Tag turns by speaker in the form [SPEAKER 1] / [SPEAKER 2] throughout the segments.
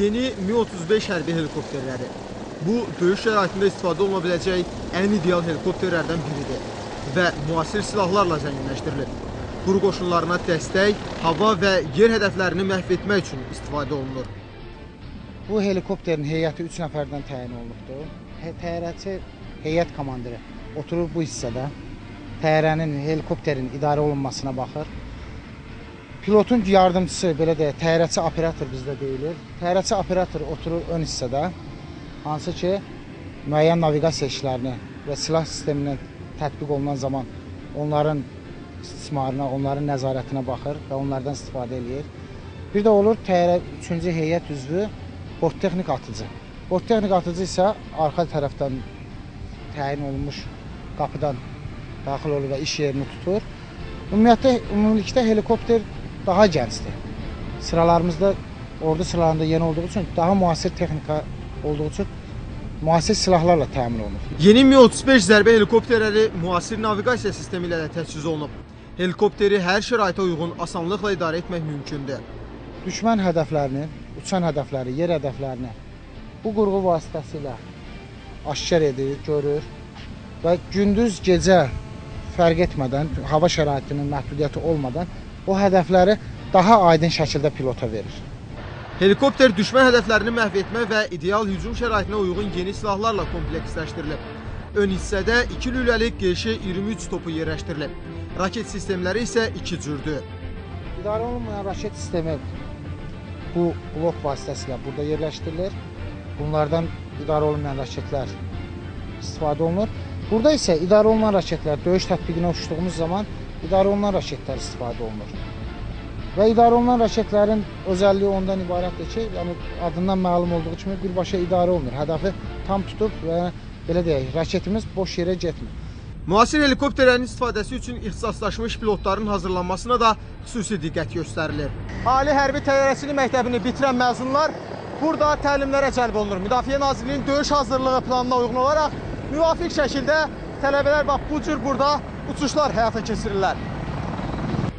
[SPEAKER 1] yeni Mi-35 hərbi helikopterləri. Bu, döyüş şəraitində istifadə oluna biləcək ən ideal helikopterlərdən biridir və müasir silahlarla zənginləşdirilir. Quru qoşunlarına dəstək, hava və yer hədəflərini məhv etmək üçün istifadə olunur.
[SPEAKER 2] Bu helikopterin heyəti 3 nəfərdən təyin olunubdur. Təyyarəçi heyət komandiri oturur bu hissədə. Təyyarənin, helikopterin idarə olunmasına baxır. Pilotun yardımcısı, belə deyək, təyyarəçi operator bizdə deyilir. Təyyarəçi operator oturur ön hissədə, hansı ki, müəyyən naviqasiya işlərini və silah sisteminə tətbiq olunan zaman onların istismarına, onların nəzarətinə baxır və onlardan istifadə edir. Bir də olur təyyarə 3-cü heyət üzvü borttexnik atıcı. Borttexnik atıcı isə arxa tərəfdən təyin olunmuş qapıdan daxil olur və iş yerini tutur. Ümumilikdə helikopter daha gəncdir. Sıralarımızda, ordu sıralarında yeni olduğu üçün, daha müasir texnika olduğu üçün müasir silahlarla təmin olunur.
[SPEAKER 1] Yeni Mi-35 zərbə helikopterləri müasir naviqasiya sistemi ilə də təchiz olunub. Helikopteri hər şəraitə uyğun asanlıqla idarə etmək mümkündür.
[SPEAKER 2] Düşmən hədəflərini, uçan hədəfləri, yer hədəflərini bu qurğu vasitəsilə aşkar edir, görür və gündüz-gecə fərq etmədən, hava şəraitinin məhdudiyyəti olmadan o hədəfləri daha aydın şəkildə pilota verir.
[SPEAKER 1] Helikopter düşmən hədəflərini məhv etmə və ideal hücum şəraitinə uyğun yeni silahlarla kompleksləşdirilib. Ön hissədə 2 lüləli GŞ-23 topu yerləşdirilib. Raket sistemləri isə 2 cürdür.
[SPEAKER 2] İdarə olunmayan raket sistemi bu blok vasitəsilə burada yerləşdirilir. Bunlardan idarə olunmayan raketlər istifadə olunur. Burada isə idarə olunan raketlər, döyüş tətbiqinə uçduğumuz zaman idarə olunan raketlər istifadə olunur. Və idarə olunan raketlərin özəlliyi ondan ibarətdir ki, yəni adından məlum olduğu kimi birbaşa idarə olunur. Hədəfi tam tutub və belə deyək, raketimiz boş yerə getmir.
[SPEAKER 1] Müasir helikopterlərin istifadəsi üçün ixtisaslaşmış pilotların hazırlanmasına da xüsusi diqqət göstərilir. Ali Hərbi Təyyarəçilik Məktəbini bitirən məzunlar burada təlimlərə cəlb olunur. Müdafiə Nazirliyinin döyüş hazırlığı planına uyğun olaraq müvafiq şəkildə tələbələr bax bu cür burada uçuşlar həyata keçirirlər.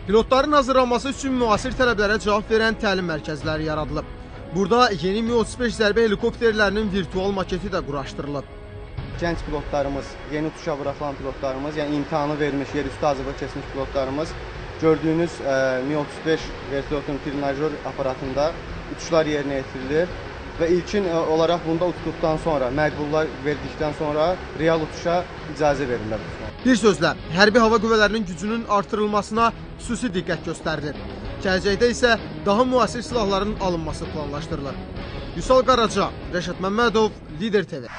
[SPEAKER 1] Pilotların hazırlanması üçün müasir tələblərə cavab verən təlim mərkəzləri yaradılıb. Burada yeni Mi-35 zərbə helikopterlərinin virtual maketi də quraşdırılıb.
[SPEAKER 3] Gənc pilotlarımız, yeni uçuşa buraxılan pilotlarımız, yəni imtahanı vermiş, yerüstü hazırlıq keçmiş pilotlarımız gördüyünüz Mi-35 vertolyotun trinajör aparatında uçuşlar yerinə yetirilir və ilkin olaraq bunda uçduqdan sonra, məqbullar verdikdən sonra real uçuşa icazə verirlər.
[SPEAKER 1] Bir sözlə, hərbi hava qüvvələrinin gücünün artırılmasına xüsusi diqqət göstərilir. Gələcəkdə isə daha müasir silahların alınması planlaşdırılır. Vüsal Qaraca, Rəşad Məmmədov, Lider TV.